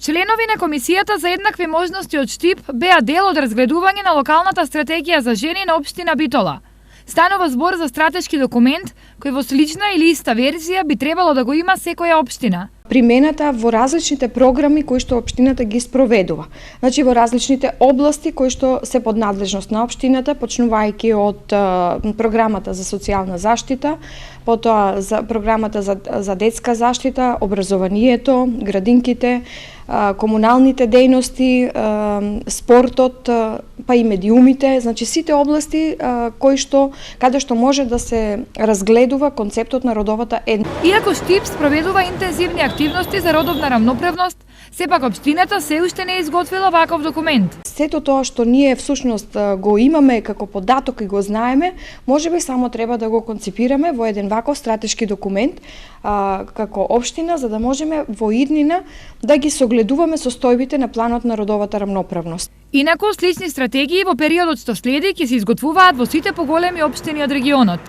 Членови на Комисијата за еднакви можности од ШТИП беа дел од разгледување на локалната стратегија за жени на општина Битола. Станува збор за стратешки документ кој во слична или иста верзија би требало да го има секоја општина. Примената во различните програми кои што општината ги спроведува. Значи во различните области кои што се под надлежност на општината, почнувајќи од програмата за социјална заштита, потоа за програмата за детска заштита, образованието, градинките, комуналните дејности, спортот, па и медиумите, значи сите области каде што може да се разгледува концептот на родовата еднаквост. Иако ШТИП спроведува интензивни активности за родовна рамноправност, сепак општината се уште не изготвила ваков документ. Сето тоа што ние всушност го имаме како податок и го знаеме, можеби само треба да го концепираме во еден ваков стратешки документ како општина, за да можеме во иднина да ги согледуваме состојбите на планот на родовата рамноправност. Инаку, слични стратегии во периодот што следи ќе се изготвуваат во сите поголеми општини од регионот.